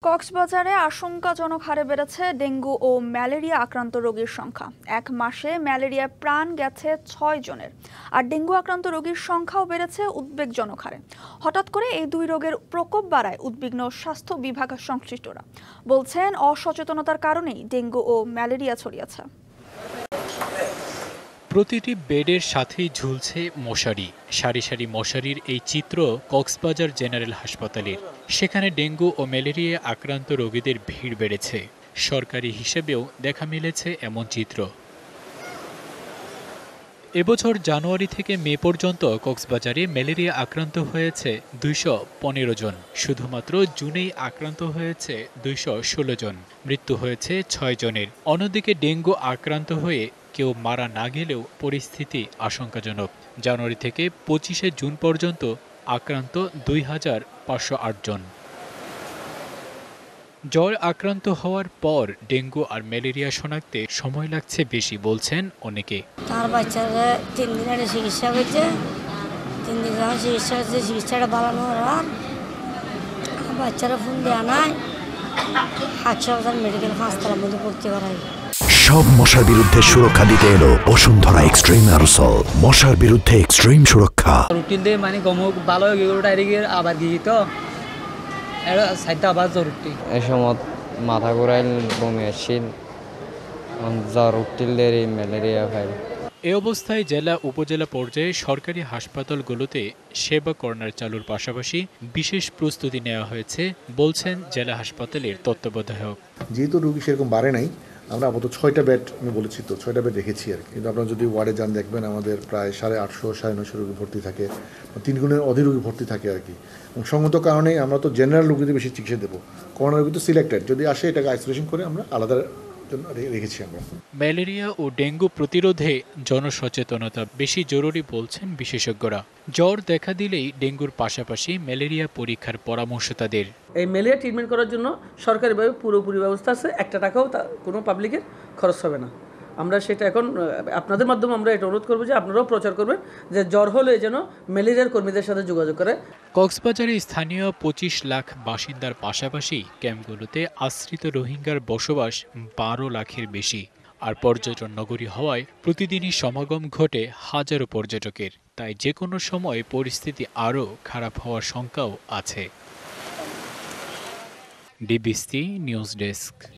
কক্সবাজারে আশঙ্কাজনক হারে বেড়েছে ডেঙ্গু ও ম্যালেরিয়া আক্রান্ত রোগীর সংখ্যা। এক মাসে ম্যালেরিয়ায় প্রাণ গেছে ৬ জনের, আর ডেঙ্গু আক্রান্ত রোগীর সংখ্যাও বেড়েছে উদ্বেগজনক হারে। হঠাৎ করে এই দুই রোগের প্রকোপ বাড়ায় উদ্বিগ্ন স্বাস্থ্য বিভাগ সংশ্লিষ্টরা বলছেন, অসচেতনতার কারণেই ডেঙ্গু ও ম্যালেরিয়া ছড়িয়েছে। প্রতিটি বেডের সাথেই ঝুলছে মশারি। সারি সারি মশারির এই চিত্র কক্সবাজার জেনারেল হাসপাতালের। সেখানে ডেঙ্গু ও ম্যালেরিয়া আক্রান্ত রোগীদের ভিড় বেড়েছে। সরকারি হিসেবেও দেখা মিলেছে এমন চিত্র। এবছর জানুয়ারি থেকে মে পর্যন্ত কক্সবাজারে ম্যালেরিয়া আক্রান্ত হয়েছে ২১৫ জন। শুধুমাত্র জুনেই আক্রান্ত হয়েছে ২১৬ জন। মৃত্যু হয়েছে ৬ জনের। অন্যদিকে ডেঙ্গু আক্রান্ত হয়ে কেউ মারা না গেলেও পরিস্থিতি আশঙ্কাজনক। জানুয়ারি থেকে ২৫শে জুন পর্যন্ত আক্রান্ত ২৫০৮ জন। জ্বর আক্রান্ত হওয়ার পর ডেঙ্গু আর ম্যালেরিয়া শনাক্তে সময় লাগছে বেশি বলছেন অনেকে। তার বাচ্চারা ৩ দিনের চিকিৎসা হয়েছে, 3 দিন যখন চিকিৎসা হচ্ছে, চিকিৎসাটা বাড়ানো আর বাচ্চারা ফোন দেওয়া নাই, হাসপাতাল মেডিকেল হাসপাতালের মধ্যে ভর্তি করা হয়। সব মশার বিরুদ্ধে সুরক্ষা দিতে এলো বসুন্ধরা এক্সট্রিম অ্যারোসল। মশার বিরুদ্ধে এক্সট্রিম সুরক্ষা। রুটিন দিয়ে মানে গমক ভালো ডাইরেক্ট আবার গিয়ে তো সাইডটা আবার জরুরি। এই সময় মাথা ঘুরাইল, বমি আসছিল, জ্বর উঠছিল, ম্যালেরিয়া ভাই। এ অবস্থায় জেলা উপজেলা পর্যায়ে সরকারি হাসপাতালগুলোতে সেবা কর্নার চালুর পাশাপাশি বিশেষ প্রস্তুতি নেওয়া হয়েছে বলছেন জেলা হাসপাতালের তত্ত্বাবধায়ক। যেহেতু রোগী সেরকম বাড়ে নাই, আমরা আপাতত 6টা বেড, আমি বলেছি তো 6টা বেড রেখেছি আর কি। কিন্তু আপনারা যদি ওয়ার্ডে যান দেখবেন আমাদের প্রায় 850 950 রোগী ভর্তি থাকে, 3 গুণের অধিক রোগী ভর্তি থাকে আর কি। এবং সঙ্গত কারণে আমরা তো জেনারেল রোগীদের বেশি চিকিৎসা দেবো। করোনা রোগী তো সিলেক্টেড, যদি আসে এটাকে আইসোলেশন করে আমরা আলাদা জন্য রেখেছি আমরা। ম্যালেরিয়া ও ডেঙ্গু প্রতিরোধে জনসচেতনতা বেশি জরুরি বলছেন বিশেষজ্ঞরা। জ্বর দেখা দিলেই ডেঙ্গুর পাশাপাশি ম্যালেরিয়া পরীক্ষার পরামর্শ তাদের। এই ম্যালেরিয়া ট্রিটমেন্ট করার জন্য সরকারিভাবে পুরোপুরি ব্যবস্থা আছে, 1 টাকাও কোনো পাবলিকের খরচ হবে না। আমরা সেটা এখন আপনাদের মাধ্যমে আমরা এটা অনুরোধ করবো যে আপনারাও প্রচার করবেন যে জ্বর হলে যেন ম্যালেরিয়ার কর্মীদের সাথে যোগাযোগ করে। কক্সবাজারে স্থানীয় 25 লাখ বাসিন্দার পাশাপাশি ক্যাম্পগুলোতে আশ্রিত রোহিঙ্গার বসবাস 12 লাখের বেশি। আর পর্যটন নগরী হওয়ায় প্রতিদিনই সমাগম ঘটে হাজারো পর্যটকের। তাই যে কোনো সময় পরিস্থিতি আরও খারাপ হওয়ার শঙ্কাও আছে। DBC news desk.